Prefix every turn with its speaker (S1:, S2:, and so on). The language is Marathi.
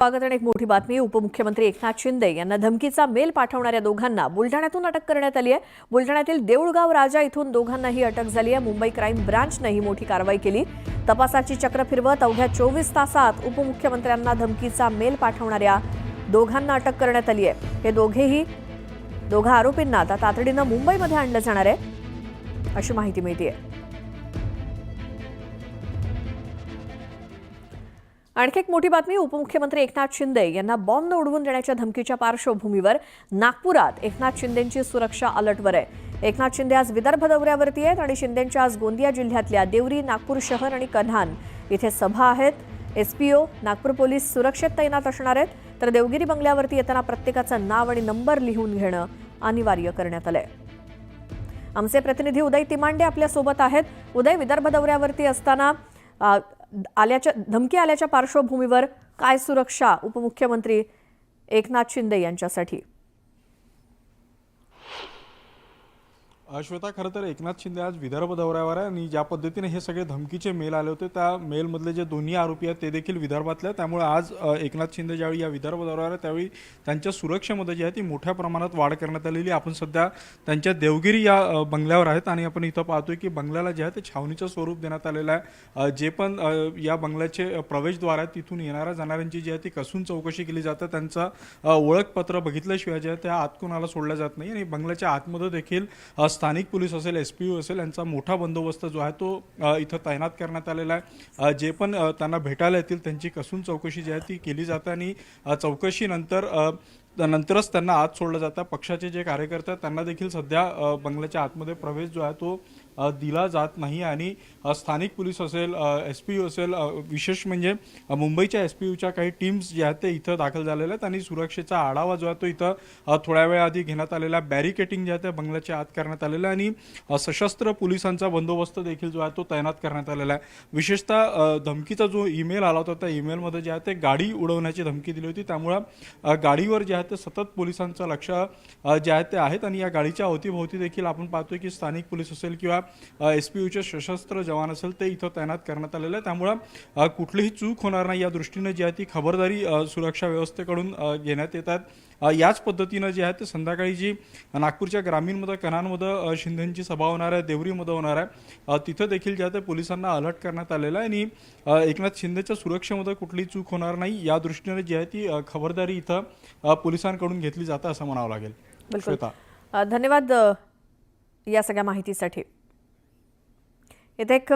S1: स्वागत आणि एक मोठी बातमी। उपमुख्यमंत्री एकनाथ शिंदे यांना धमकीचा मेल पाठवणाऱ्या दोघांना बुलढाण्यातून अटक करण्यात आली आहे। बुलढाण्यातील देऊळगाव राजा इथून दोघांनाही अटक झाली आहे। मुंबई क्राईम ब्रांचने ही मोठी कारवाई केली। तपासाची चक्र फिरवत अवघ्या 24 तासात उपमुख्यमंत्र्यांना धमकीचा मेल पाठवणाऱ्या दोघांना अटक करण्यात आली आहे। हे दोघा आरोपींना आता तातडीने मुंबईमध्ये आणलं जाणार आहे अशी माहिती मिळते। आणखी एक मोठी बातमी। उपमुख्यमंत्री एकनाथ शिंदे यांना बॉम्ब उडवून देण्याच्या धमकीच्या पार्श्वभूमीवर नागपुरात एकनाथ शिंदेंची सुरक्षा अलर्टवर आहे। एकनाथ शिंदे आज विदर्भ दौऱ्यावरती आहेत आणि शिंदेंच्या आज गोंदिया जिल्ह्यातल्या देवरी, नागपूर शहर आणि कन्हान इथे सभा आहेत। एसपीओ, नागपूर पोलीस सुरक्षेत तैनात असणार आहेत, तर देवगिरी बंगल्यावरती येताना प्रत्येकाचं नाव आणि नंबर लिहून घेणं अनिवार्य करण्यात आलंय। आमचे प्रतिनिधी उदय तिमांडे आपल्या सोबत आहेत। उदय, विदर्भ दौऱ्यावरती असताना धमकी आल्याच्या पार्श्वभूमीवर काय सुरक्षा उपमुख्यमंत्री एकनाथ शिंदे यांच्यासाठी?
S2: श्वेता, खरं तर एकनाथ शिंदे आज विदर्भ दौऱ्यावर आहे आणि ज्या पद्धतीने हे सगळे धमकीचे मेल आले होते त्या मेलमधले जे दोन्ही आरोपी आहेत ते देखील विदर्भातले, त्यामुळे आज एकनाथ शिंदे ज्यावेळी या विदर्भ दौऱ्यावर आहे त्यावेळी त्यांच्या सुरक्षेमध्ये जी आहे ती मोठ्या प्रमाणात वाढ करण्यात आलेली। आपण सध्या त्यांच्या देवगिरी या बंगल्यावर आहेत आणि आपण इथं पाहतोय की बंगल्याला जे आहे ते छावणीचं स्वरूप देण्यात आलेलं आहे। जे पण या बंगल्याचे प्रवेशद्वार आहेत तिथून येणाऱ्या जाणाऱ्यांची जी आहे ती कसून चौकशी केली जाते। त्यांचा ओळखपत्र बघितल्याशिवाय जे आहे त्या आत कोणाला सोडलं जात नाही आणि बंगल्याच्या आतमध्ये देखील स्थानिक पोलीस असेल, एसपीओ असेल, यांचा मोठा बंदोबस्त जो आहे तो इथं तैनात करण्यात आलेला आहे। जे पण त्यांना भेटायला येतील त्यांची कसून चौकशी जी आहे ती केली जाते आणि नंतरच त्यांना आत सोडलं जातं। पक्षाचे जे कार्यकर्ते आहेत त्यांना देखील सध्या बंगल्याच्या आतमध्ये प्रवेश जो आहे तो दिला जात नाही आणि स्थानिक पोलीस असेल, एसपीओ असेल, विशेष म्हणजे मुंबईच्या एसपीओच्या काही टीम्स जे आहेत ते इथं दाखल झालेल्या आहेत आणि सुरक्षेचा आढावा जो आहे तो इथं थोड्या वेळाआधी घेण्यात आलेला। बॅरिकेटिंग जे आहे ते बंगल्याच्या आत करण्यात आलेलं आहे आणि सशस्त्र पोलिसांचा बंदोबस्त देखील जो आहे तो तैनात करण्यात आलेला आहे। विशेषतः धमकीचा जो ईमेल आला होता त्या ईमेलमध्ये जे आहे ते गाडी उडवण्याची धमकी दिली होती, त्यामुळे गाडीवर जे आहे ते सतत पोलिसांचं लक्ष जे आहे ते आहेत आणि या गाडीच्या अवतीभोवती देखील आपण पाहतोय की स्थानिक पोलीस असेल किंवा एसपीओचे सशस्त्र जवान असेल ते इथं तैनात करण्यात आलेलं आहे। त्यामुळे कुठलीही चूक होणार नाही या दृष्टीने जी आहे ती खबरदारी सुरक्षा व्यवस्थेकडून घेण्यात येतात। याच पद्धतीनं जे आहे ते संध्याकाळी जी नागपूरच्या ग्रामीणमध्ये, कन्हानमध्ये शिंदेंची सभा होणार आहे, देवरीमध्ये होणार आहे, तिथं देखील जे आहे ते पोलिसांना अलर्ट करण्यात आलेलं आहे आणि एकनाथ शिंदेच्या सुरक्षेमध्ये कुठलीही चूक होणार नाही या दृष्टीने जी आहे ती खबरदारी इथं पोलिसांकडून घेतली जाते असं म्हणावं लागेल।
S1: बिलकुल, धन्यवाद या सगळ्या माहितीसाठी। इथे एक